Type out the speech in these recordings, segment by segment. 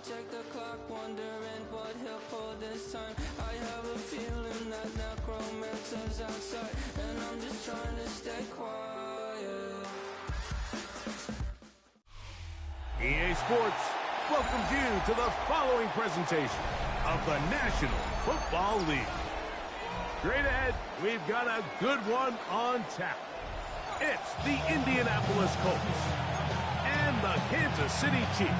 check the clock, wondering what he'll pull this time. I have a feeling that necromancer's outside, and I'm just trying to stay quiet. EA Sports welcomes you to the following presentation of the National Football League. Straight ahead, we've got a good one on tap. It's the Indianapolis Colts and the Kansas City Chiefs.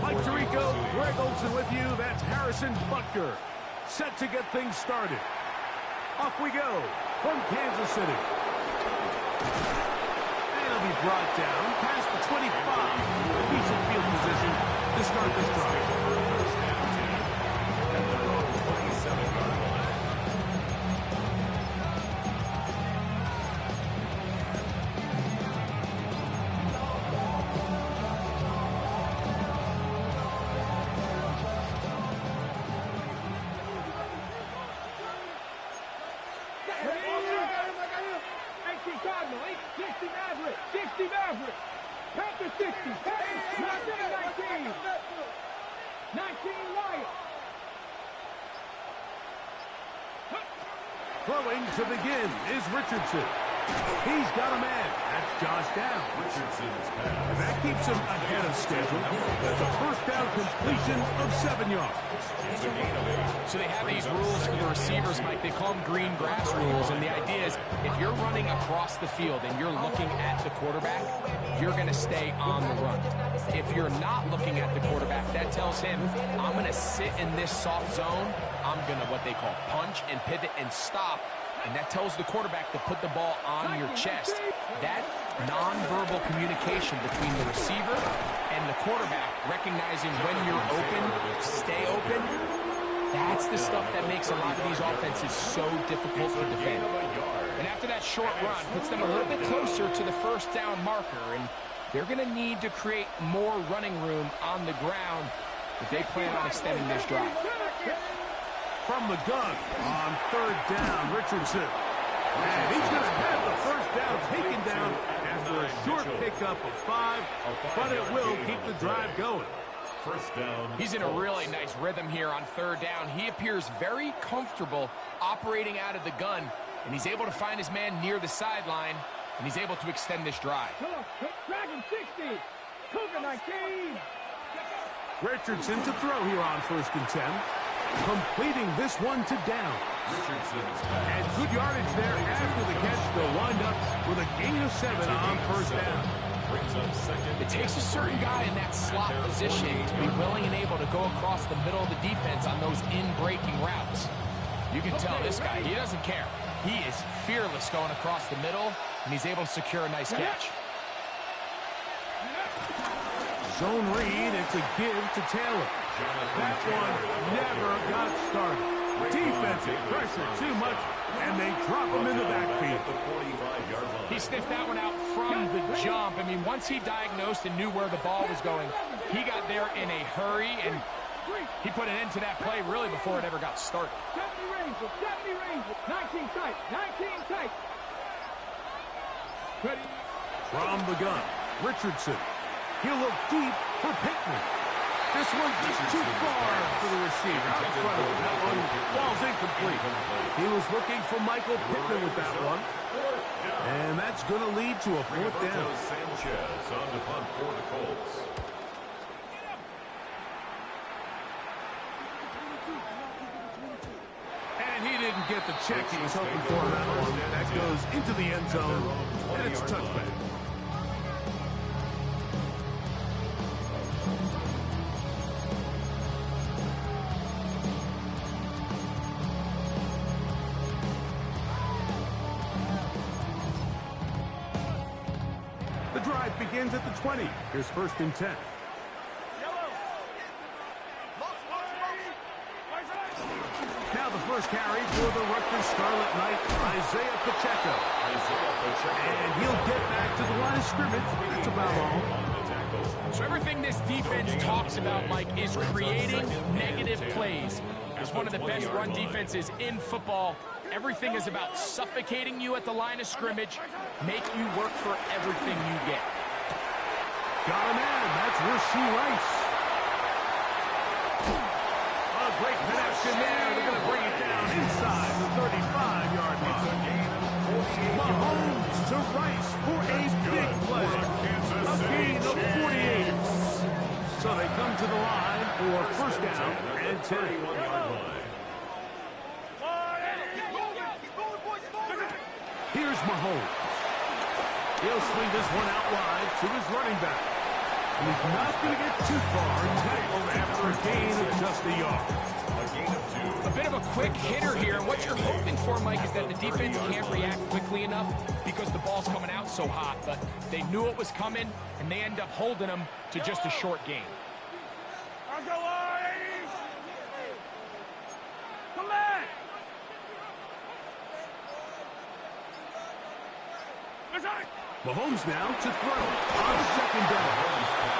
Mike Tirico, Greg Olson with you. That's Harrison Butker, set to get things started. Off we go from Kansas City. And it'll be brought down past the 25. Decent field position to start this drive. Throwing to begin is Richardson. He's got a man. That's Josh down. Richardson's pass. And that keeps him ahead of schedule. That's a first down completion of 7 yards. So they have these rules for the receivers, Mike. They call them green grass rules. And the idea is if you're running across the field and you're looking at the quarterback, you're going to stay on the run. If you're not looking at the quarterback, that tells him, I'm going to sit in this soft zone. I'm going to what they call punch and pivot and stop. And that tells the quarterback to put the ball on your chest. That nonverbal communication between the receiver and the quarterback, recognizing when you're open, stay open, that's the stuff that makes a lot of these offenses so difficult to defend. And after that short run, puts them a little bit closer to the first down marker, and they're going to need to create more running room on the ground if they plan on extending this drive. From the gun on third down, Richardson. And he's going to have the first down taken down after a short pickup of 5, but it will keep the drive going. First down. He's in a really nice rhythm here on third down. He appears very comfortable operating out of the gun, and he's able to find his man near the sideline, and he's able to extend this drive. Dragon 60, Cougar 19. Richardson to throw here on first and 10. Completing this one to down. And good yardage there after the catch. They'll wind up with a gain of 7 on first down. It takes a certain guy in that slot position to be willing and able to go across the middle of the defense on those in-breaking routes. You can tell this guy, he doesn't care. He is fearless going across the middle, and he's able to secure a nice catch. Zone read, it's a give to Taylor. That one never got started. Defensive pressure too much, and they drop him in the backfield. He sniffed that one out from the jump. I mean, once he diagnosed and knew where the ball was going, he got there in a hurry, and he put an end to that play really before it ever got started. 70 range, 19 tight, 19 tight. Ready. From the gun, Richardson. He'll look deep for Pittman. This one just too far for the receiver out in front of him. That one falls incomplete. He was looking for Michael Pittman with that one. And that's going to lead to a fourth down. Sanchez on the punt for the Colts. And he didn't get the check he was hoping for on that one. That goes into the end zone, and it's a touchback. The drive begins at the 20. Here's first and 10. Now the first carry for the Rutgers Scarlet Knight, Isaiah Pacheco. And he'll get back to the line of scrimmage. That's about all. So everything this defense talks about, Mike, is creating negative plays. It's one of the best run defenses in football. Everything is about suffocating you at the line of scrimmage, make you work for everything you get. Got a man. That's Rasheed Rice. A great connection there. They're going to bring it down inside the 35-yard line. Mahomes to Rice for a big play. A gain of 48. So they come to the line for first down and 10. Here's Mahomes. He'll swing this one out wide to his running back. And he's not going to get too far, tackled after a gain of just a yard. A bit of a quick hitter here. And what you're hoping for, Mike, is that the defense can't react quickly enough because the ball's coming out so hot. But they knew it was coming, and they end up holding them to just a short gain. Come on! Mahomes now to throw on second down.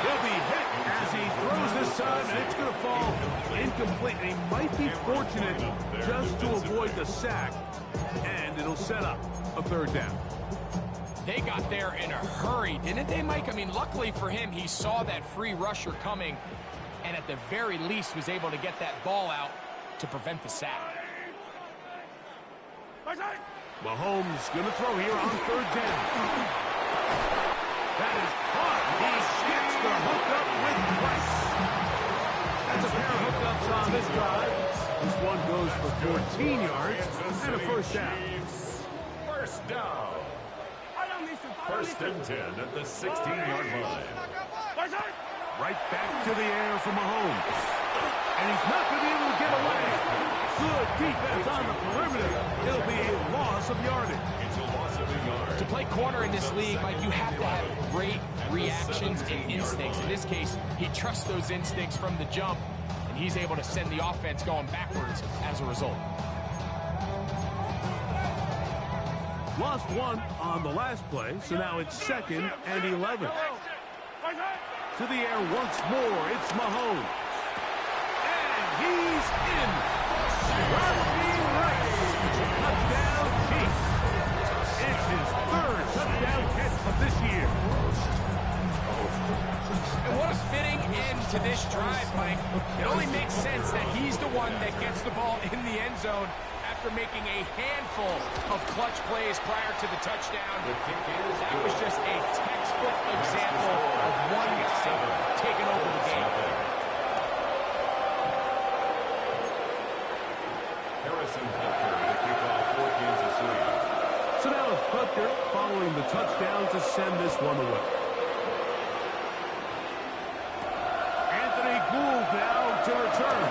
He'll be hit as he throws this time, and it's going to fall incomplete. And he might be fortunate just to avoid the sack, and it'll set up a third down. They got there in a hurry, didn't they, Mike? I mean, luckily for him, he saw that free rusher coming, and at the very least was able to get that ball out to prevent the sack. Mahomes going to throw here on third down. That is caught. He gets the hookup with Rice. That's a pair of hookups on this drive. This one goes for 14 yards and a first down. First down. First and 10 at the 16-yard line. Right back to the air for Mahomes. And he's not going to be able to get away. Good defense on the perimeter. It'll be a loss of yardage. It's a loss of a yard. To play corner in this league, Mike, you have to have great reactions and instincts. In this case, he trusts those instincts from the jump, and he's able to send the offense going backwards as a result. Lost one on the last play, so now it's 2nd and 11. To the air once more, it's Mahomes. And he's in. Rasheed Rice. Touchdown Chiefs. It's his 3rd touchdown catch of this year. And what a fitting end to this drive, Mike. It only makes sense that he's the one that gets the ball in the end zone after making a handful of clutch plays prior to the touchdown. That was just a textbook example of one guy taking over the game. Harrison Butker to kick off for Kansas City. So now it's Butker following the touchdown to send this one away. Anthony Gould now to return.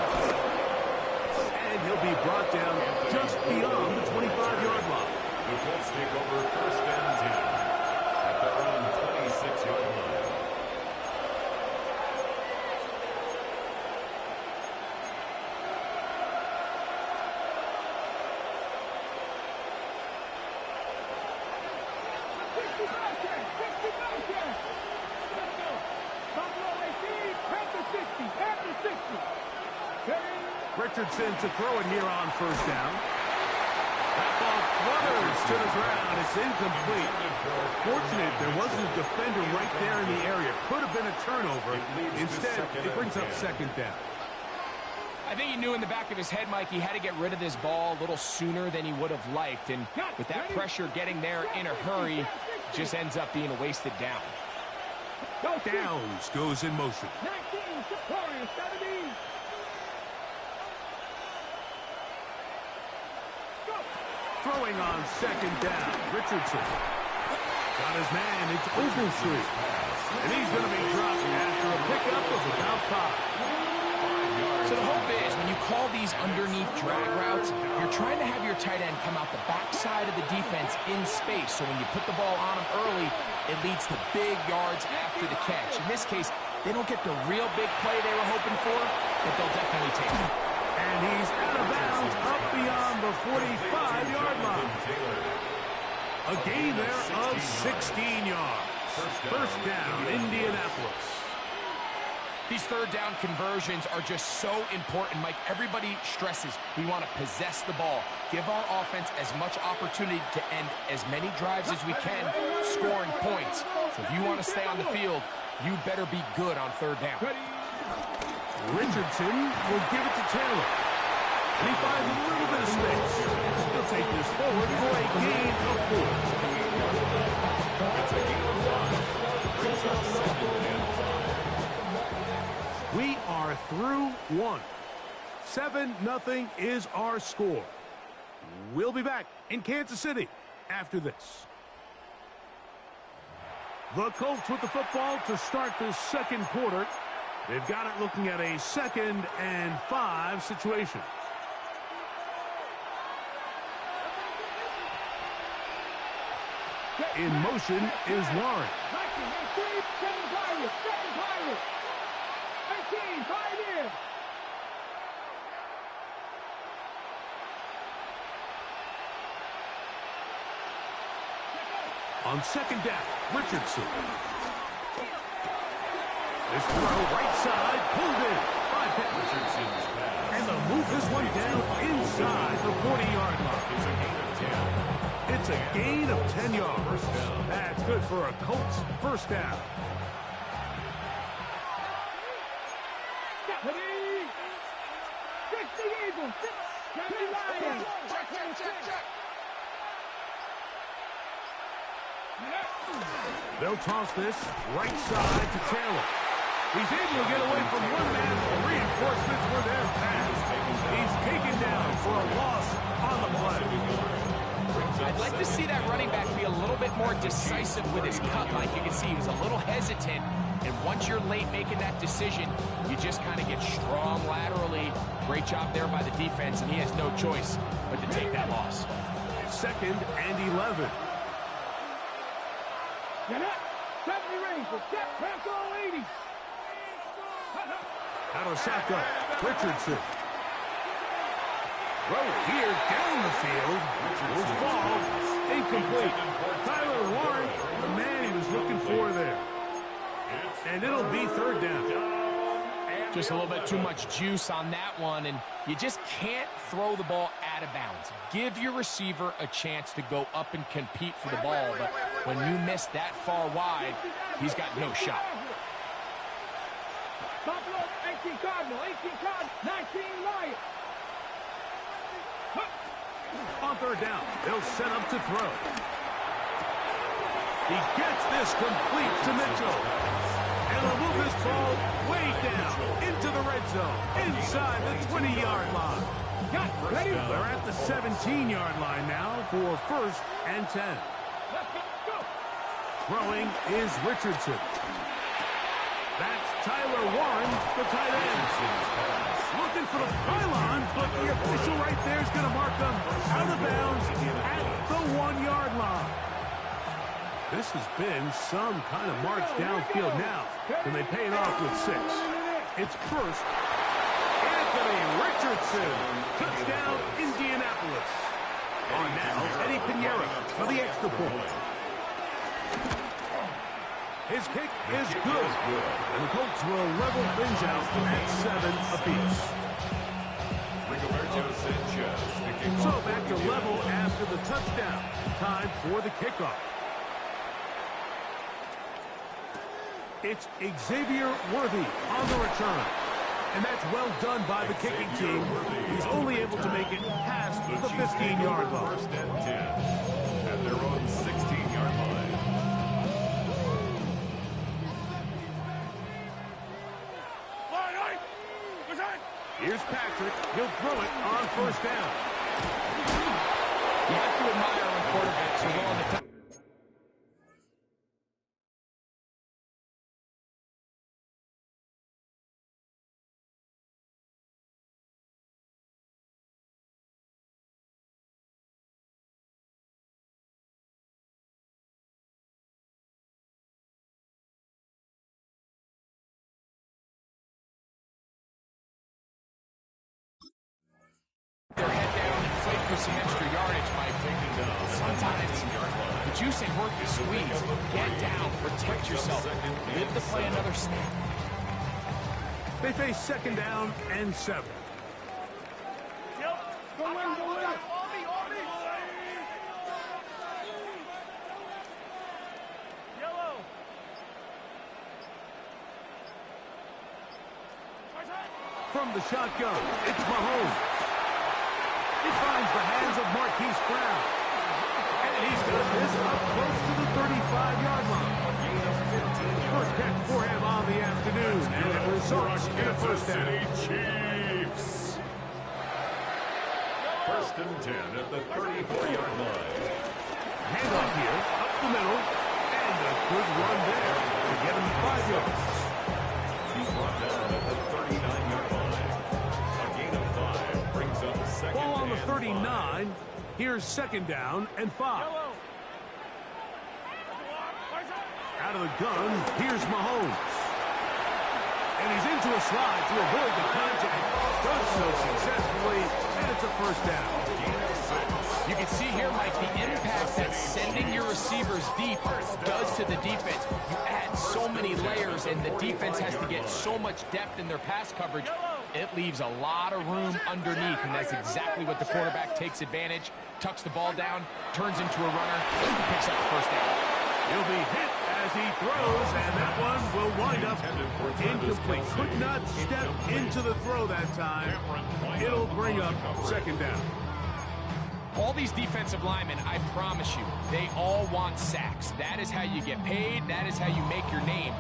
And he'll be brought down just beyond the 25-yard line. The Colts take over first and 10 at their own 26-yard line. Richardson to throw it here on first down. That ball flutters to the ground. It's incomplete. Fortunate there wasn't a defender right there in the area. Could have been a turnover. Instead, it brings up second down. I think he knew in the back of his head, Mike, he had to get rid of this ball a little sooner than he would have liked. And with that pressure getting there in a hurry, just ends up being a wasted down. Downs goes in motion. Throwing on second down, Richardson. Got his man, it's Ogletree. And he's going to be dropped after a pickup of about 5. So the hope is when you call these underneath drag routes, you're trying to have your tight end come out the backside of the defense in space. So when you put the ball on him early, it leads to big yards after the catch. In this case, they don't get the real big play they were hoping for, but they'll definitely take it. And he's out of bounds up beyond the 45-yard line. A gain there of 16 yards. First down, Indianapolis. These third down conversions are just so important, Mike. Everybody stresses we want to possess the ball, give our offense as much opportunity to end as many drives as we can, scoring points. So if you want to stay on the field, you better be good on third down. Richardson will give it to Taylor. And he finds a little bit of space. He'll take this forward for a gain of 4. It's a gain of 5. Brings up 2nd and 5. We are through 1. 7-0 is our score. We'll be back in Kansas City after this. The Colts with the football to start the second quarter. They've got it looking at a 2nd and 5 situation. In motion is Warren. 18, 5 in. On 2nd down, Richardson. This throw right side, pulled in by Pitt. Richardson's pass. And they'll move this one down inside the 40-yard line. It's a gain of 10. It's a gain of 10 yards. First down. That's good for a Colts first down. Deputy! 60 Eagles! 70 Lions! Check! They'll toss this right side to Taylor. He's able to get away from one man. Reinforcements were there fast. He's taken down for a loss on the play. I'd like to see that running back be a little bit more decisive with his cut, Mike. You can see he was a little hesitant, and once you're late making that decision, you just kind of get strong laterally. Great job there by the defense, and he has no choice but to take that loss. 2nd and 11. Get up! 70 Rangers! Step back all 80! Out of shotgun, Richardson. Throw here down the field. Will fall. Incomplete. Tyler Warren, the man he was looking for there. And it'll be 3rd down. Just a little bit too much juice on that one, and you just can't throw the ball out of bounds. Give your receiver a chance to go up and compete for the ball, but when you miss that far wide, he's got no shot. Buffalo, 18 Cardinal, 19 Lions. On 3rd down, they'll set up to throw. He gets this complete to Mitchell. And they'll move this ball way down into the red zone, inside the 20-yard line. They're at the 17-yard line now for 1st and 10. Throwing is Richardson. That's Tyler Warren, the tight end. Looking for the pylon, but the official right there is going to mark them out of bounds at the 1-yard line. This has been some kind of march downfield now. Can they pay it off with 6? It's first. Anthony Richardson. Touchdown, Indianapolis. On now, Eddie Pinheiro for the extra point. His kick is good. And the Colts will level things out at 7 apiece. So back to level after the touchdown. Time for the kickoff. It's Xavier Worthy on the return. And that's well done by the kicking team. He's only able to make it past the 15-yard line. 1st and 10 at their own 16-yard line. Here's Patrick. He'll throw it on 1st down. You have to admire when quarterbacks are willing to touch. Their head down and fight for some extra yardage, Mike. Sometimes the juice ain't worth the squeeze. Get down, protect yourself, live to play another snap. They face second down and 7. Go in, go in. From the shotgun, it's Mahomes. It finds the hands of Marquise Brown. And he's got this up close to the 35-yard line. First catch for him on the afternoon, and it results in a first down. Chiefs. First and 10 at the 34-yard line. Handoff here, up the middle, and a good run there to get him 5 yards. He's brought down at the 39-yard line. A gain of 5 brings up second Ball on the and 39. Here's second down and 5. Out of the gun, here's Mahomes. And he's into a slide to avoid the contact. Does so successfully, and it's a first down. You can see here, Mike, the impact that sending your receivers deep does to the defense. You add so many layers, and the defense has to get so much depth in their pass coverage. It leaves a lot of room underneath, and that's exactly what the quarterback takes advantage. Tucks the ball down, turns into a runner, picks up the first down. He'll be hit as he throws, and that one will wind up incomplete. Could not step into the throw that time. It'll bring up second down. All these defensive linemen, I promise you, they all want sacks. That is how you get paid. That is how you make your name.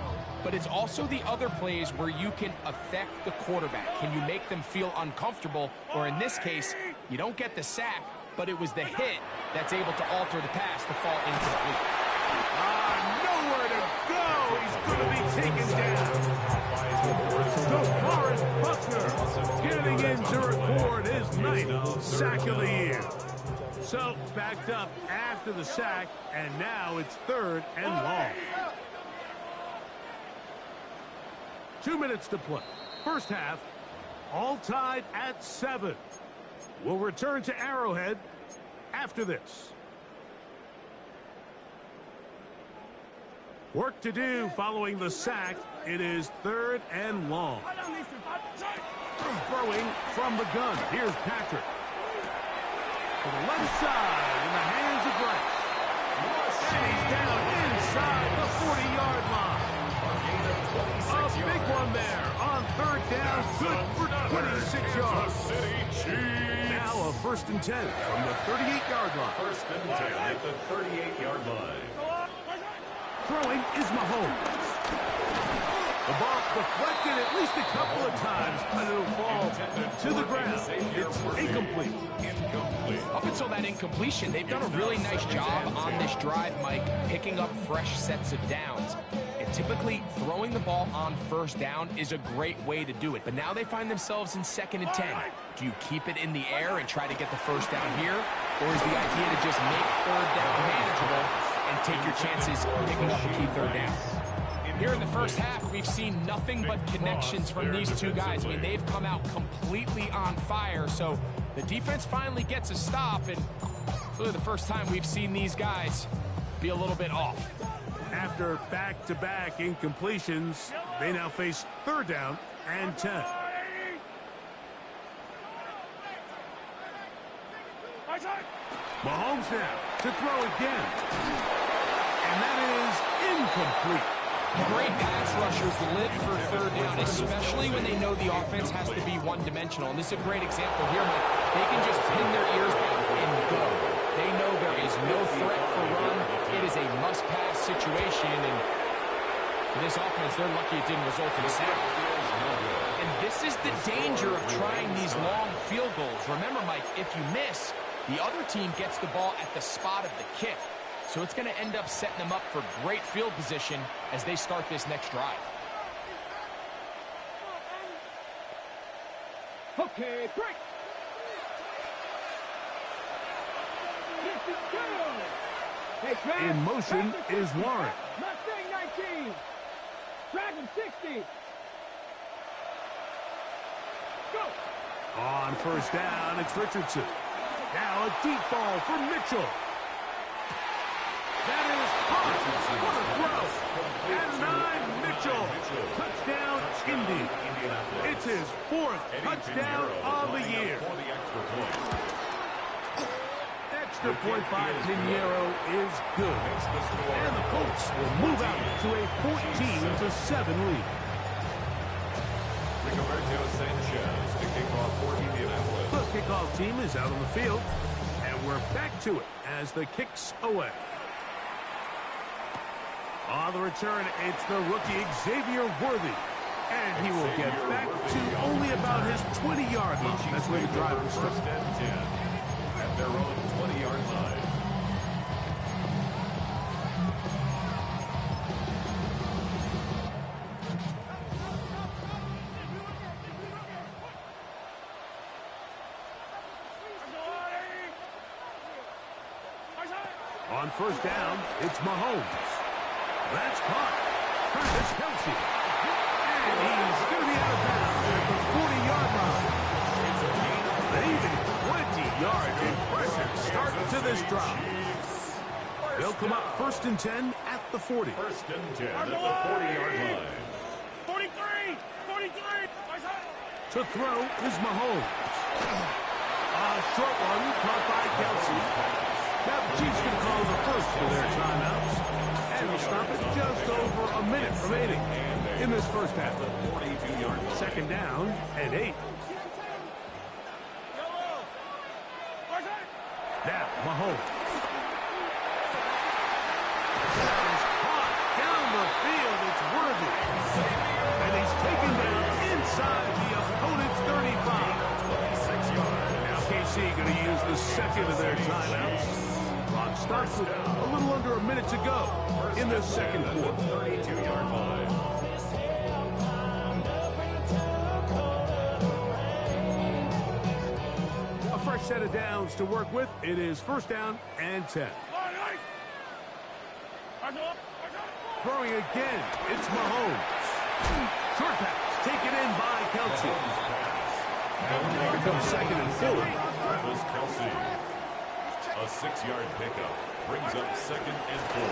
But it's also the other plays where you can affect the quarterback. Can you make them feel uncomfortable? Or in this case, you don't get the sack, but it was the hit that's able to alter the pass to fall incomplete. Nowhere to go. He's going to be taken down. DeForest Buckner getting in to record his 9th sack of the year. So backed up after the sack, and now it's third and long. 2 minutes to play. First half, all tied at 7. We'll return to Arrowhead after this. Work to do following the sack. It is third and long. Throwing from the gun. Here's Patrick. To the left side in the hands of Rice. And he's down inside the 40-yard line. A big one there on third down. Good for 26 yards. Now a first and 10 from the 38-yard line. First and 10 at the 38-yard line. Throwing is Mahomes. The ball deflected at least a couple of times, but it'll fall to the ground. It's incomplete. Up until that incompletion, they've done a really nice job on this drive, Mike, picking up fresh sets of downs. And typically, throwing the ball on first down is a great way to do it. But now they find themselves in second and 10. Do you keep it in the air and try to get the first down here? Or is the idea to just make third down manageable and take your chances picking up a key third down? Here in the first half, we've seen nothing but connections from these two guys. I mean, they've come out completely on fire, so the defense finally gets a stop, and really the first time we've seen these guys be a little bit off. After back-to-back incompletions, they now face third down and 10. Mahomes now to throw again. And that is incomplete. Great pass rushers live for third down, especially when they know the offense has to be one-dimensional. And this is a great example here, Mike. They can just pin their ears back and go. They know there is no threat for run. It is a must-pass situation, and for this offense, they're lucky it didn't result in a sack. And this is the danger of trying these long field goals. Remember, Mike, if you miss, the other team gets the ball at the spot of the kick. So it's going to end up setting them up for great field position as they start this next drive. Okay, break. In motion is Warren. Mustang 19. Dragon 60. Go. On first down, it's Richardson. Now a deep ball for Mitchell. That is hot. What a throw. And 9, Mitchell. Touchdown, Indy. It's his fourth touchdown of the year. For the extra point. Extra point by Pinheiro is good. And the Colts will move out to a 14-7 lead. Rigoberto Sanchez to kick off for Indianapolis. The kickoff team is out on the field, and we're back to it as the kick's away. On the return, it's the rookie Xavier Worthy. And he will get back to only about his 20-yard line. That's where the drive will start. First and 10 at their own 20-yard line. On first down, it's Mahomes. That's caught. Travis Kelce. And he's going to be out of bounds at the 40-yard line. They even 20 yards. Impressive start to this drive. They'll come up first and 10 at the 40. First and 10 at the 40-yard line. 43! 43! To throw is Mahomes. A short one caught by Kelce. Now the Chiefs can call the first for their timeouts. And they'll stop it just over a minute remaining in this first half. 42-yard line. Second down and 8. Now Mahomes. That is caught down the field. It's Worthy. And he's taken down inside the opponent's 35. 6 yards. Now KC going to use the second of their timeouts. Clock starts with a little under a minute to go in the second quarter. 32-yard line. A fresh set of downs to work with. It is first down and 10. Throwing again, it's Mahomes. Short pass taken in by Kelce. Here comes second and 4. Travis Kelce. A 6-yard pickup brings up second and 4.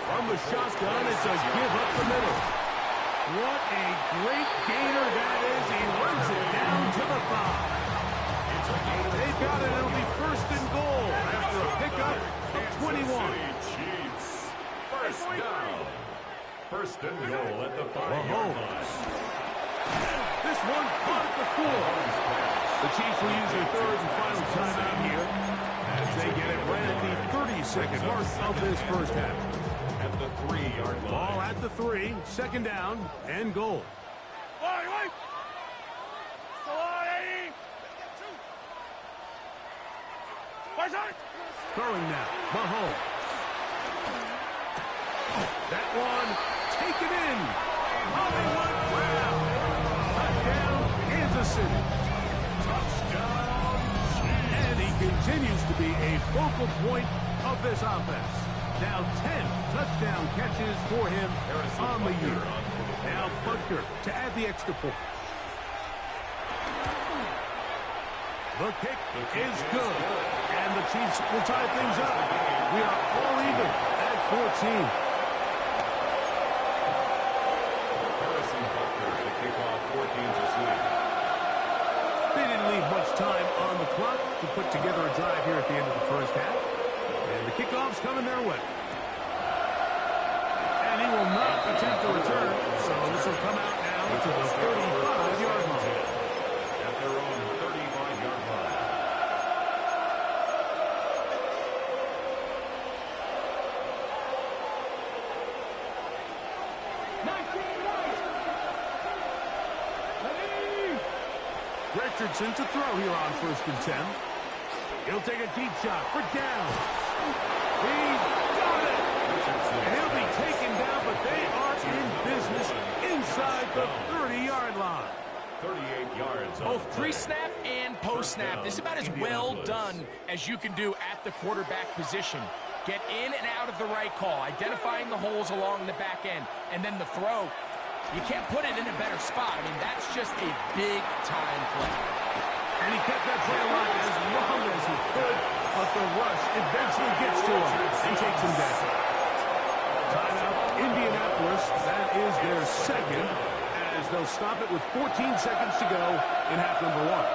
From the shotgun, it's a give up the middle. What a great gainer that is. He runs it down to the 5. They've got it. It'll be first and goal after a pickup of 21. Chiefs. First down. First and goal at the 5-yard line. This one caught at the 4. The Chiefs will use their third and final timeout here as they get it right at the 32nd mark of this first half. At the 3-yard line. Ball at the 3, second down and goal. Throwing now, Mahomes. That one taken in. Hollywood Brown. Touchdown, Kansas City. Touchdown. And he continues to be a focal point of this offense. Now 10 touchdown catches for him on the year. Now Butker to add the extra point. The kick is good. And the Chiefs will tie things up. We are all even at 14. They didn't leave much time on the clock to put together a drive here at the end of the first half. And the kickoff's coming their way. And he will not attempt a return. So this will come out now to the 35-yard line. At their own 35-yard line. Richardson to throw here on first and 10. He'll take a deep shot for down. He's got it. And he'll be taken down, but they are in business inside the 30-yard line. 38 yards. Both pre-snap and post-snap. This is about as well done as you can do at the quarterback position. Get in and out of the right call, identifying the holes along the back end, and then the throw. You can't put it in a better spot. I mean, that's just a big-time play. And he kept that play alive as long as he could, but the rush eventually gets to him and takes him down. Timeout, Indianapolis. That is their second, as as they'll stop it with 14 seconds to go in half number one.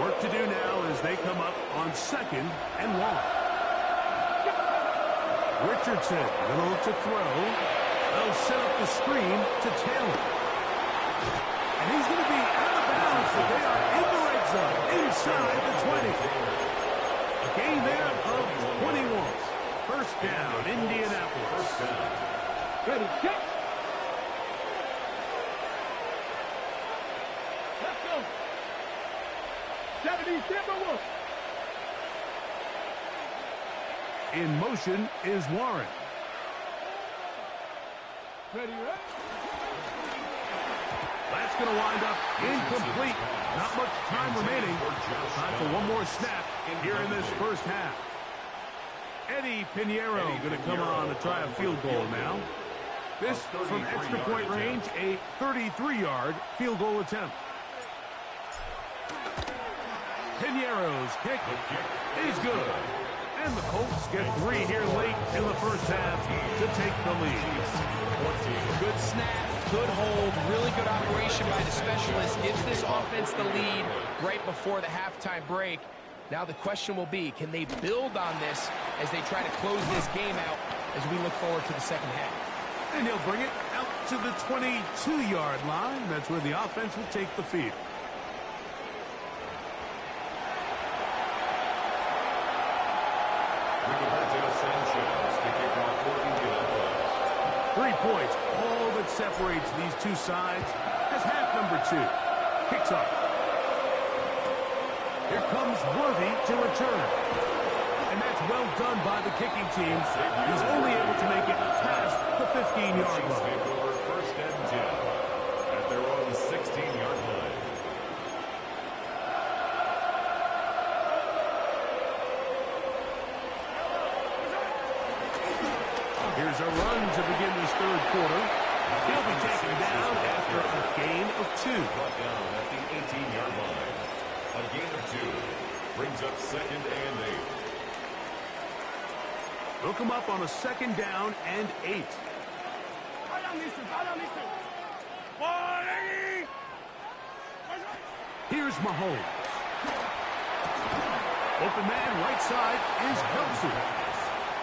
Work to do now as they come up on 2nd and 1. Richardson going to look to throw. They'll set up the screen to Taylor. And he's going to be out of bounds, but they are in the red zone, inside the 20. A gain there of 21. First down, Indianapolis. Ready, kick. Let's go. 70, Timberwolves. In motion is Warren. Ready, ready. That's going to wind up incomplete. Not much time remaining. Time for one more snap here in this first half. Eddie Pinheiro going to come on to try a field goal now. This from extra point range, a 33-yard field goal attempt. Pinheiro's kick is good. And the Colts get 3 here late in the first half to take the lead. Good snap, good hold, really good operation by the specialist. Gives this offense the lead right before the halftime break. Now the question will be, can they build on this as they try to close this game out as we look forward to the second half? And he'll bring it out to the 22-yard line. That's where the offense will take the field. Sanchez to kick off for Indianapolis. 3 points, all that separates these two sides as half number 2 kicks off. Here comes Worthy to return. And that's well done by the kicking team. He's only able to make it past the 15-yard line. Over first and 10 at their own 16-yard line. Here's a run to begin this third quarter. He'll be taken down after a gain of 2. Brought down at the 18-yard line. A gain of 2 brings up 2nd and 8. They'll come up on a 2nd down and 8. Here's Mahomes. Open man right side is Kelsey.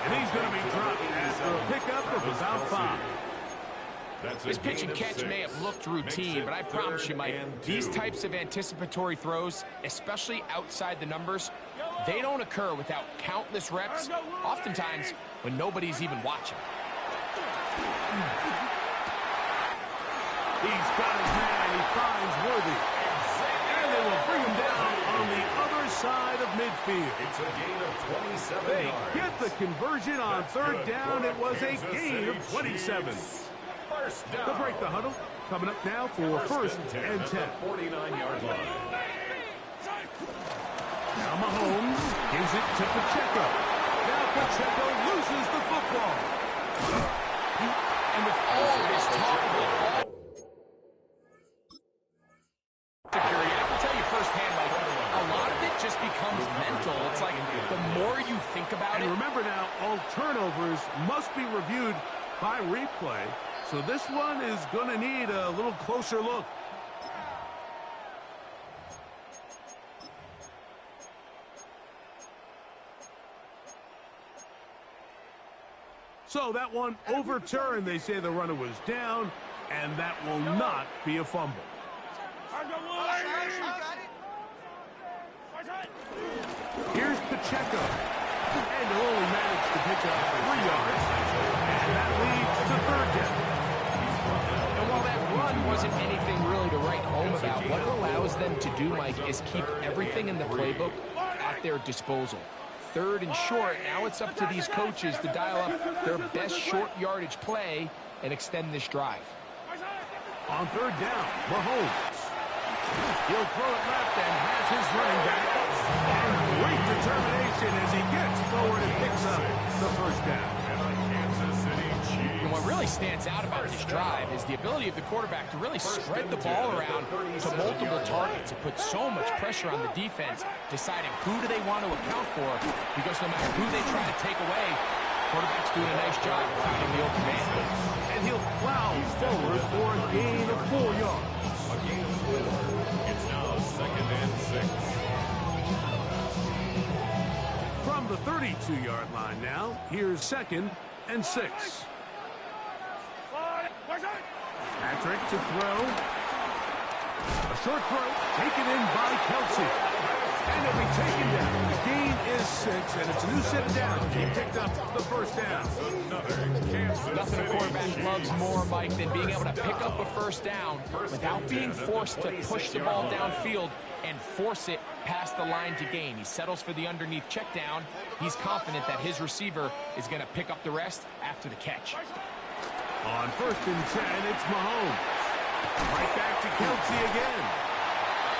And he's going to be dropped after a pickup of about 5. This pitch and catch may have looked routine, but I promise you, Mike, these types of anticipatory throws, especially outside the numbers, they don't occur without countless reps, oftentimes when nobody's even watching. He's got his man. He finds Worthy. And they will bring him down on the other side of midfield. It's a gain of 27 They yards. get the conversion on 3rd down. It was a gain of 27. First down. They'll break the huddle. Coming up now for 1st and 10. 49-yard line. Now Mahomes gives it to Pacheco. Now Pacheco loses the football. And with all this talk about security, I can tell you firsthand, like, a lot of it just becomes mental. It's like the more you think about And it. remember now, all turnovers must be reviewed by replay. So this one is going to need a little closer look. So that one overturned. They say the runner was down, and that will not be a fumble. Here's Pacheco. And he'll only manage to pick up 3 yards. And that leads to 3rd down. And while that run wasn't anything really to write home about, what it allows them to do, Mike, is keep everything in the playbook at their disposal. 3rd and short, now it's up to these coaches to dial up their best short yardage play and extend this drive. On 3rd down, Mahomes. He'll throw it left and has his running back. And great determination as he gets forward and picks up the 1st down. And what really stands out about this drive is the ability of the quarterback to really spread the ball around to multiple targets and put so much pressure on the defense, deciding who do they want to account for, because no matter who they try to take away, Quarterback's doing a nice job finding the open man. And he'll plow forward for a gain of 4 yards. A gain of 4. It's now 2nd and 6. From the 32-yard line now, here's 2nd and 6. Patrick to throw. A short throw taken in by Kelsey. And it'll be taken down. The gain is 6, and it's a new set down. He picked up the first down. Nothing a quarterback loves more, Mike, than being able to pick up a first down without being forced to push the ball downfield and force it past the line to gain. He settles for the underneath check down. He's confident that his receiver is going to pick up the rest after the catch. On 1st and 10, it's Mahomes. Right back to Kelsey again.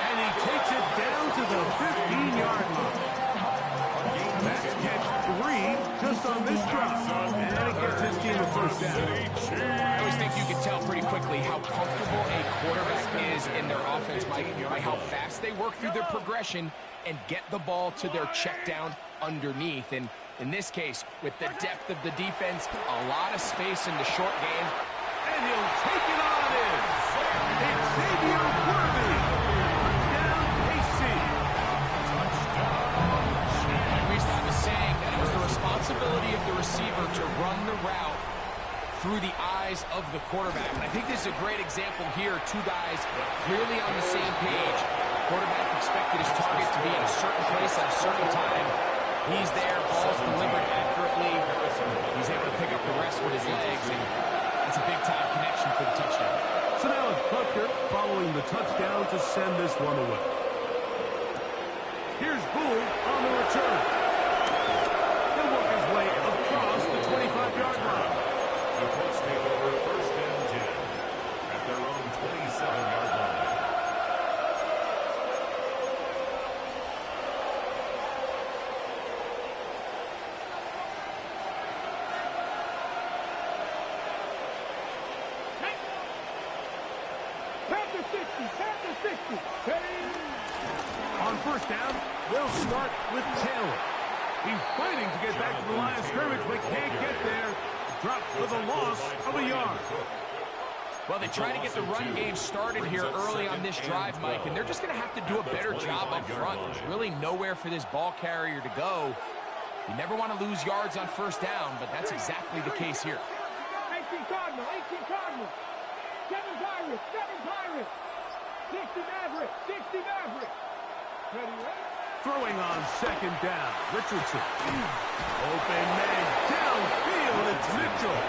And he takes it down to the 15-yard line. That's catch 3 just on this drive. And it gets his team a first down. I always think you can tell pretty quickly how comfortable a quarterback is in their offense, Mike, by how fast they work through their progression and get the ball to their check down underneath. And in this case, with the depth of the defense, a lot of space in the short game. And he'll take it on in. It's Xavier Worthy. Down KC. Reese, I was saying that it was the responsibility of the receiver to run the route through the eyes of the quarterback. And I think this is a great example here. 2 guys clearly on the same page. Quarterback expected his target to be in a certain place at a certain time. He's there, ball's delivered accurately. He's able to pick up the rest with his legs, and that's a big-time connection for the touchdown. So now it's Butker following the touchdown to send this one away. Here's Gould on the return. He'll work his way across the 25-yard line. The Colts take over 1st and 10 at their own 27-yard line. On 1st down, they'll start with Taylor. He's fighting to get back to the line of scrimmage, but can't get there. Dropped for the loss of a yard. Well, they try to get the run game started here early on this drive, Mike, and they're just going to have to do a better job up front. There's really nowhere for this ball carrier to go. You never want to lose yards on 1st down, but that's exactly the case here. 18 Cardinal, 18 Cardinal. 7 Pirates, 7 Pirates. 60 Mavericks, 60 Mavericks. Ready, ready? Throwing on 2nd down, Richardson. Open man downfield, it's Mitchell.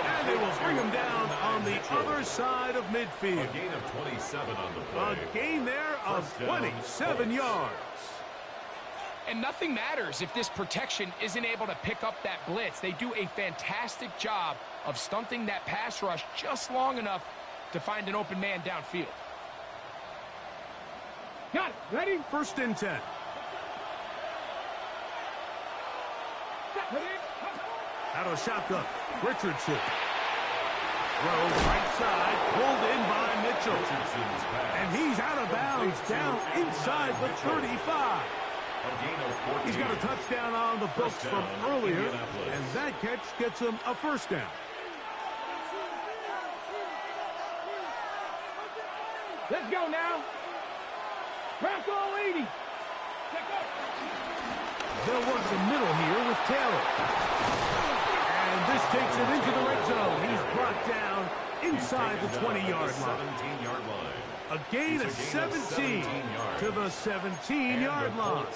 And they will bring him down on the other side of midfield. A gain of 27 on the play. A gain there of 27 yards. And nothing matters if this protection isn't able to pick up that blitz. They do a fantastic job of stunting that pass rush just long enough to find an open man downfield. Got it. Ready? 1st and 10. Ready? Out of shotgun, Richardson. Throw right side, pulled in by Mitchell. And he's out of bounds, down inside the 35. He's got a touchdown on the books from earlier, and that catch gets him a 1st down. Let's go now. Crack all 80. They'll work the middle here with Taylor. And this takes him into the red zone. He's brought down inside the 20-yard line. 17-yard line. A gain of 17 to the 17-yard line.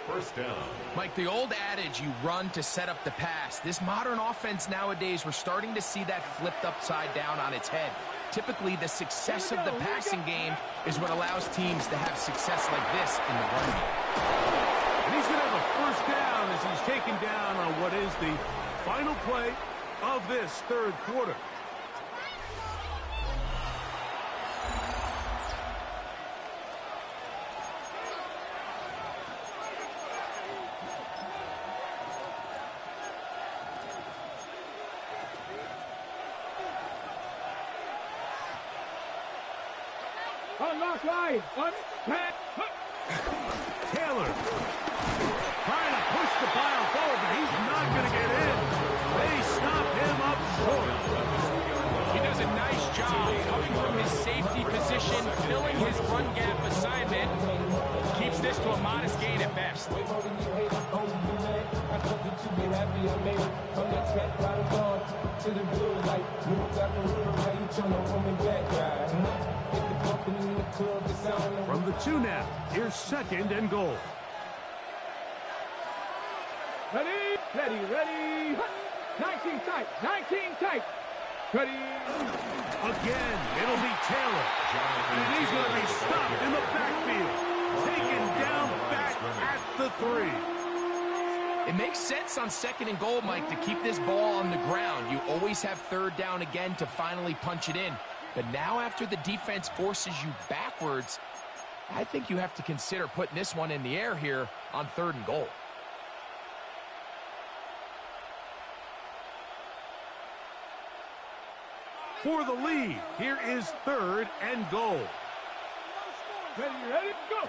1st down. Mike, the old adage, you run to set up the pass. This modern offense nowadays, we're starting to see that flipped upside down on its head. Typically, the success of the passing game is what allows teams to have success like this in the run game. And he's going to have a 1st down as he's taken down on what is the final play of this 3rd quarter. Unlock line. Taylor trying to push the pile forward, but he's not going to get in. He does a nice job coming from his safety position, filling his run gap assignment. Keeps this to a modest gain at best. From the 2 now, here's 2nd and goal. Ready, ready, ready. 19 tight, 19 tight. Ready. Again, it'll be Taylor. And he's going to be stopped in the backfield. Taken down back at the 3. It makes sense on 2nd and goal, Mike, to keep this ball on the ground. You always have 3rd down again to finally punch it in. But now after the defense forces you backwards, I think you have to consider putting this one in the air here on 3rd and goal. For the lead, here is 3rd and goal. Ready, ready, go.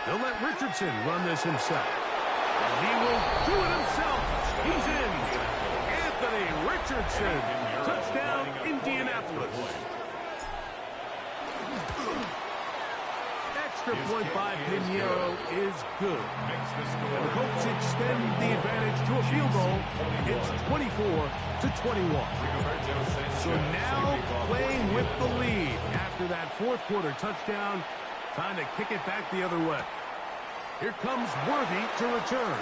They'll let Richardson run this himself. And he will do it himself. He's in. Anthony Richardson. Touchdown, Indianapolis. Extra point by Pinheiro is good. And the Colts extend the advantage to a field goal. It's 24-21. So now playing with the lead after that 4th quarter touchdown. Time to kick it back the other way. Here comes Worthy to return.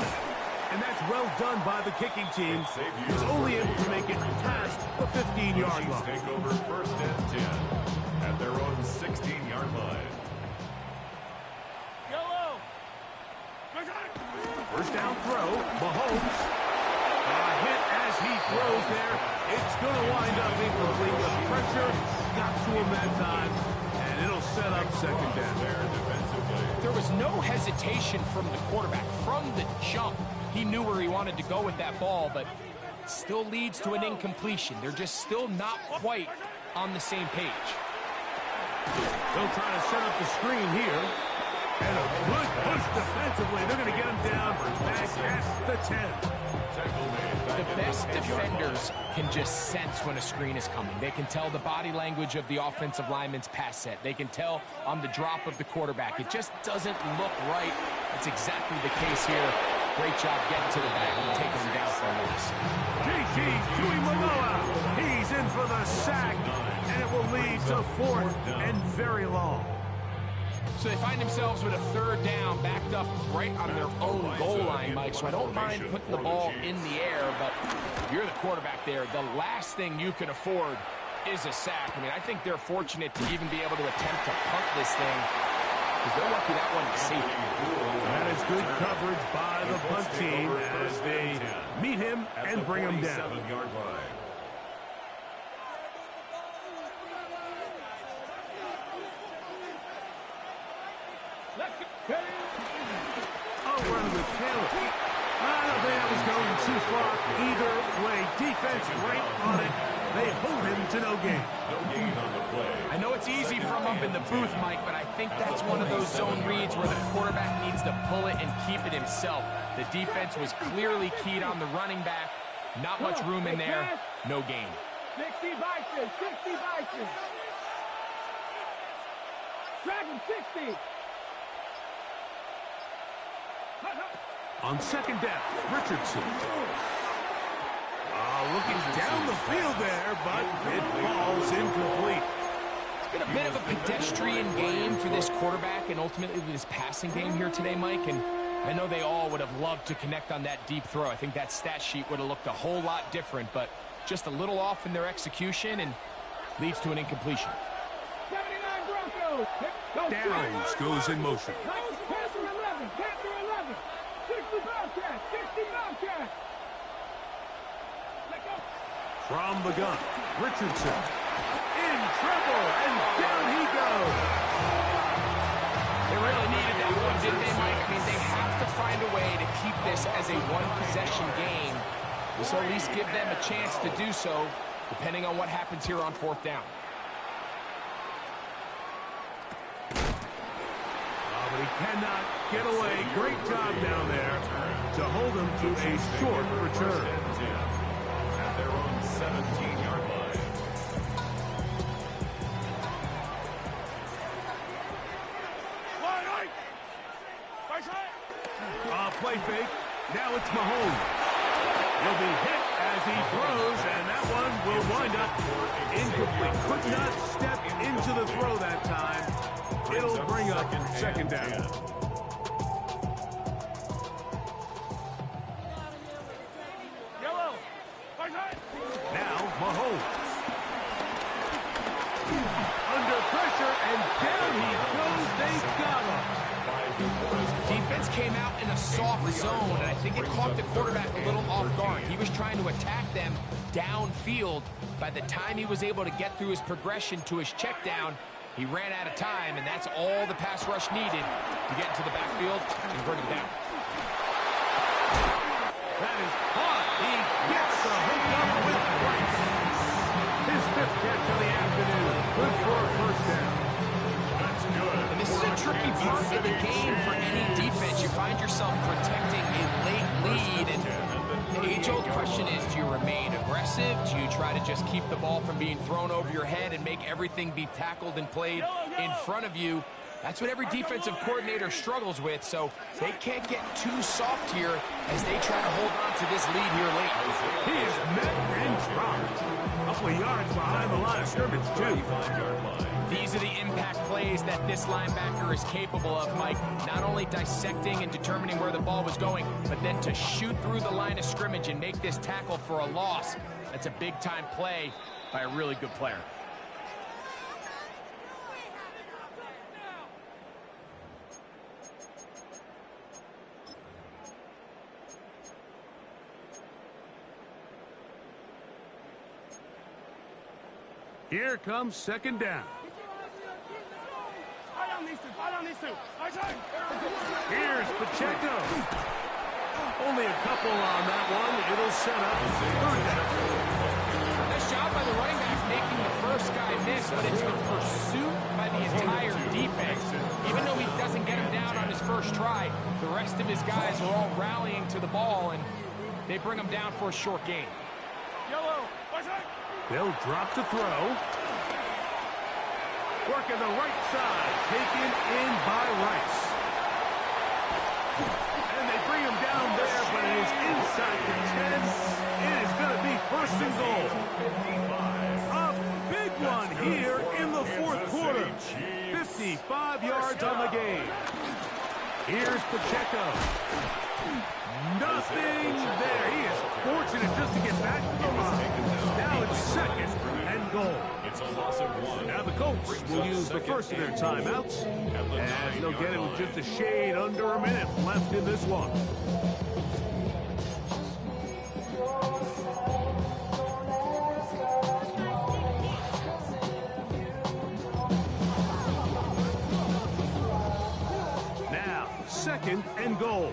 And that's well done by the kicking team. He's only able to make it past the 15-yard line. Take over 1st and 10 at their own 16-yard line. First down throw, Mahomes. A hit as he throws there. It's going to wind up incomplete. The pressure got to him that time, and it'll set up 2nd down. There was no hesitation from the quarterback. From the jump, he knew where he wanted to go with that ball, but it still leads to an incompletion. They're just still not quite on the same page. They'll try to set up the screen here. And a good push defensively. They're going to get him down back at the 10. The best defenders can just sense when a screen is coming. They can tell the body language of the offensive lineman's pass set. They can tell on the drop of the quarterback. It just doesn't look right. That's exactly the case here. Great job getting to the back and taking him down for a loss. JT Tuimoloau. He's in for the sack. And it will lead to 4th and very long. So they find themselves with a 3rd down, backed up right on their own goal line, Mike. So I don't mind putting the ball in the air, but if you're the quarterback there, the last thing you can afford is a sack. I mean, I think they're fortunate to even be able to attempt to punt this thing, because they're lucky that one is safe. That is good coverage by the punt team as they meet him and bring him down. 7-yard line. Run with Taylor. I don't think that was going too far either way. Defense right on it. They hold him to no gain. No gain on the play. I know it's easy from up in the booth, Mike, but I think that's one of those zone reads where the quarterback needs to pull it and keep it himself. The defense was clearly keyed on the running back. Not much room in there. No gain. 60 Vikings, 60 Vikings. Dragon 60. On 2nd down, Richardson. Looking down the field there, but it falls incomplete. It's been a bit of a pedestrian game for this quarterback and ultimately this passing game here today, Mike. And I know they all would have loved to connect on that deep throw. I think that stat sheet would have looked a whole lot different, but just a little off in their execution and leads to an incompletion. 79 Broncos. Downs goes in motion. Panther 11, Panther 11. 60 Bobcats, 60 Bobcats. Let go. From the gun, Richardson. In trouble, and down he goes. They really needed that one, didn't they, Mike? I mean, they have to find a way to keep this as a one-possession game. This will at least give them a chance to do so, depending on what happens here on 4th down. But he cannot get away. Great job down there to hold him to a short return. At their own fake. Now it's Mahomes. He'll be hit as he throws, and that one will wind up incomplete. Could not step into the throw that time. It'll bring up second down. Now Mahomes. Under pressure, and down he goes. They got him. Defense came out in a soft zone, and I think it caught the quarterback a little off guard. He was trying to attack them downfield. By the time he was able to get through his progression to his check down, he ran out of time, and that's all the pass rush needed to get into the backfield and bring him down. That is caught. He gets the hook up with Price. His fifth catch of the afternoon. Good for a first down. That's good. And this is a tricky part of the game for any defense. You find yourself protecting a late lead, and the age-old question is, do you remain aggressive? Do you try to just keep the ball from being thrown over your head and make everything be tackled and played in front of you? That's what every defensive coordinator struggles with, so they can't get too soft here as they try to hold on to this lead here late. He is met and dropped. A couple of yards behind the line of scrimmage, too. These are the impact plays that this linebacker is capable of, Mike. Not only dissecting and determining where the ball was going, but then to shoot through the line of scrimmage and make this tackle for a loss. That's a big-time play by a really good player. Here comes second down. Here's Pacheco. Only a couple on that one. It'll set up third down. Nice job by the running back making the first guy miss, but it's the pursuit by the entire defense. Even though he doesn't get him down on his first try, the rest of his guys are all rallying to the ball, and they bring him down for a short gain. They'll drop to throw. Working the right side. Taken in by Rice. And they bring him down there, but it is inside the 10. It is going to be first and goal. A big one here in the fourth quarter. 55 yards on the game. Here's Pacheco. Nothing there. He is fortunate just to get back to the line. Now it's second and goal. It's a loss of one. Now the Colts will use the first of their timeouts, as they'll get it with just a shade under a minute left in this one. Now, second and goal.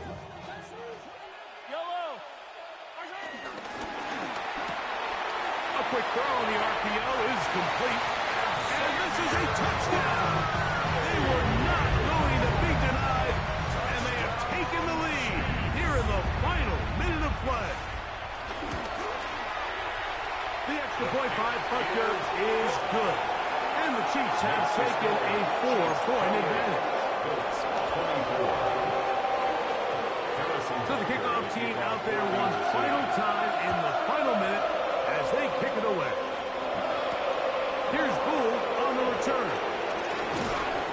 Quick throw on the RPO is complete. And this is a touchdown. They were not going to be denied, and they have taken the lead here in the final minute of play. The extra point by Butker is good, and the Chiefs have taken a 4-point advantage. So the kickoff team out there one final time in the final minute as they kick it away. Here's Gould on the return.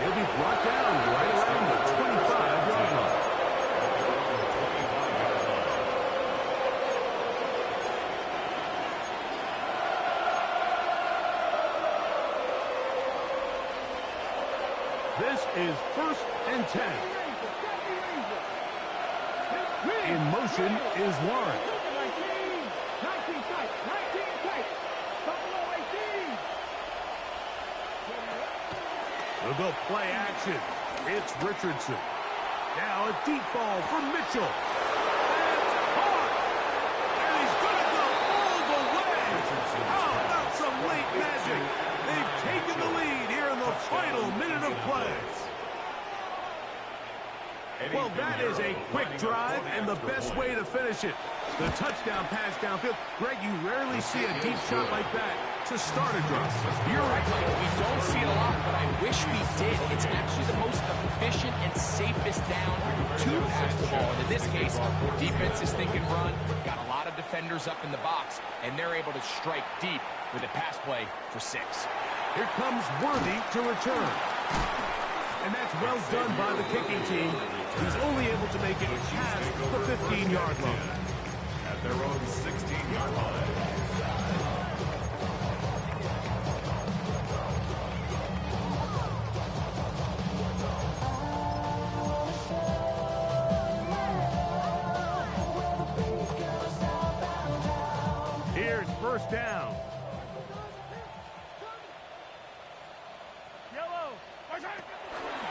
He'll be brought down right around the 25-yard line. This is first and 10. In motion is Warren. They'll go play action. It's Richardson. Now a deep ball for Mitchell. That's caught. And he's going to go all the way. How about some late magic? They've taken the lead here in the final minute of play. Well, that is a quick drive and the best way to finish it. The touchdown pass downfield. Greg, you rarely see a deep shot like that to start a drive. You're right, Mike. We don't see it a lot, but I wish we did. It's actually the most efficient and safest down to pass the ball. And in this case, defense is thinking run, got a lot of defenders up in the box, and they're able to strike deep with a pass play for 6. Here comes Worthy to return. And that's well done by the kicking team. He's only able to make it past the 15-yard line. At their own 16-yard line. Here's first down.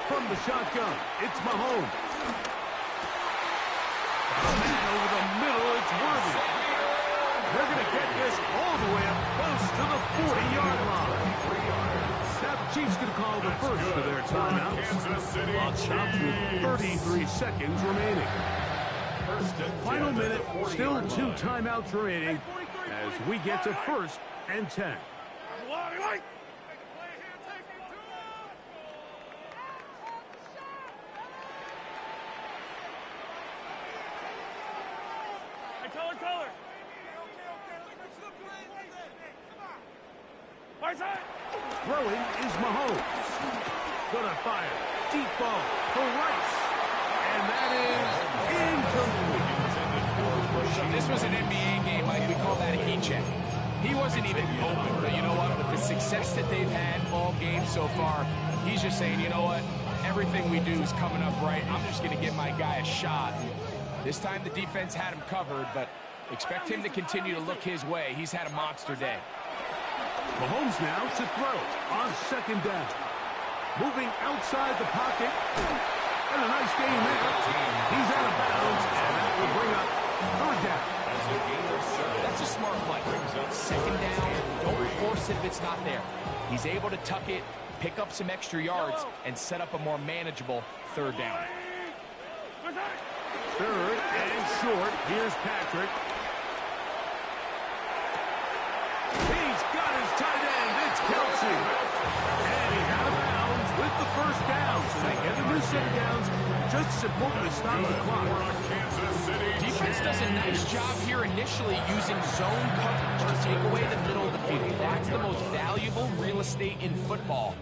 From the shotgun, it's Mahomes. Man over the middle, it's Worthy. They're going to get this all the way up close to the 40-yard line. Now the Chiefs going to call the first of their timeouts. Clock stops with 33 seconds remaining. Final minute, still 2 timeouts remaining as we get to 1st and 10. Throwing is Mahomes. Gonna fire. Deep ball for Rice. And that is incomplete. So this was an NBA game, Mike. We call that a heat check. He wasn't even open, but you know what? With the success that they've had all game so far, he's just saying, you know what? Everything we do is coming up right. I'm just going to give my guy a shot. This time the defense had him covered, but expect him to continue to look his way. He's had a monster day. Mahomes now to throw on 2nd down. Moving outside the pocket. And a nice gain there. He's out of bounds, and that will bring up 3rd down. That's a smart play. 2nd down, don't force it if it's not there. He's able to tuck it, pick up some extra yards, and set up a more manageable 3rd down. 3rd and short. Here's Patrick. He's got his tight end. It's Kelsey. And he's out of bounds with the 1st down. So they get a new set of downs. Just as important to stop the clock. Defense does a nice job here initially using zone coverage to take away the middle of the field. That's the most valuable real estate in football.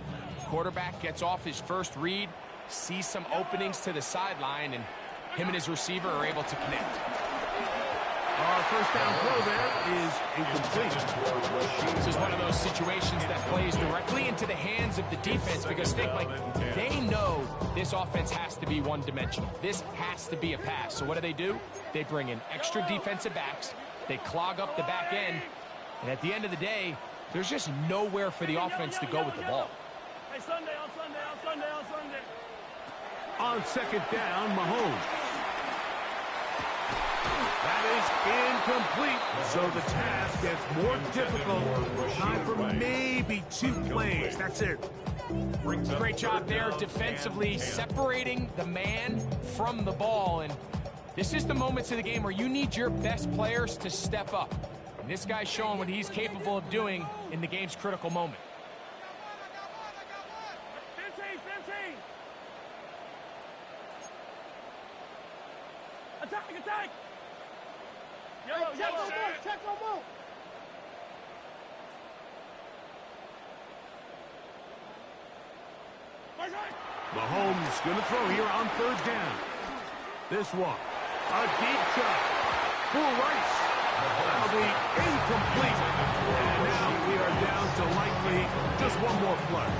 Quarterback gets off his first read, sees some openings to the sideline, and him and his receiver are able to connect. Our 1st down throw there is incomplete. This is one of those situations that plays directly into the hands of the defense because think like they know this offense has to be one-dimensional. This has to be a pass. So what do? They bring in extra defensive backs. They clog up the back end. And at the end of the day, there's just nowhere for the offense to go with the ball. Hey, Sunday. On 2nd down, Mahomes. That is incomplete. So the task gets more difficult. Time for maybe 2 plays. That's it. Great job there defensively, separating the man from the ball. And this is the moments of the game where you need your best players to step up. And this guy's showing what he's capable of doing in the game's critical moment. Attack! Yellow, check on move. Mahomes going to throw here on 3rd down. This one, a deep shot for Rice. That'll be incomplete. And now we are down to likely just 1 more play.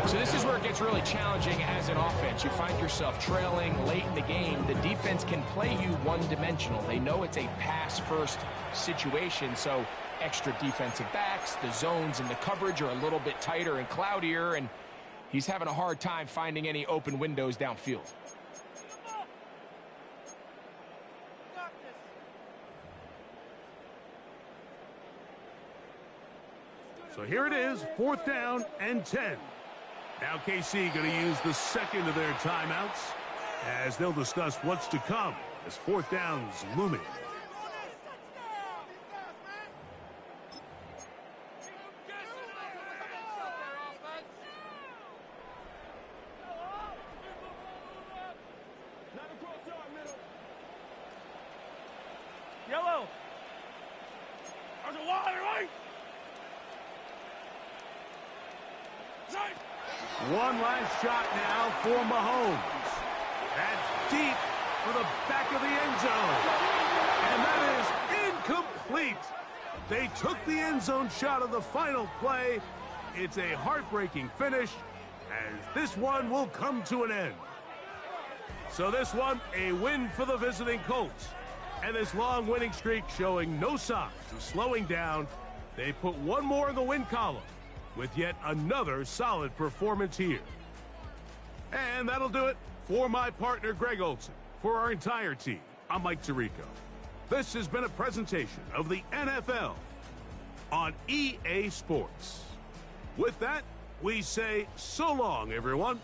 So this is where it gets really challenging as an offense. You find yourself trailing late in the game. The defense can play you one-dimensional. They know it's a pass-first situation, so extra defensive backs, the zones and the coverage are a little bit tighter and cloudier, and he's having a hard time finding any open windows downfield. So here it is, 4th down and 10. Now KC going to use the 2nd of their timeouts as they'll discuss what's to come as 4th down's looming. One last shot now for Mahomes. That's deep for the back of the end zone. And that is incomplete. They took the end zone shot of the final play. It's a heartbreaking finish, as this one will come to an end. So this one, a win for the visiting Colts. And this long winning streak showing no signs of slowing down. They put one more in the win column with yet another solid performance here. And that'll do it for my partner, Greg Olson. For our entire team, I'm Mike Tirico. This has been a presentation of the NFL on EA Sports. With that, we say so long, everyone.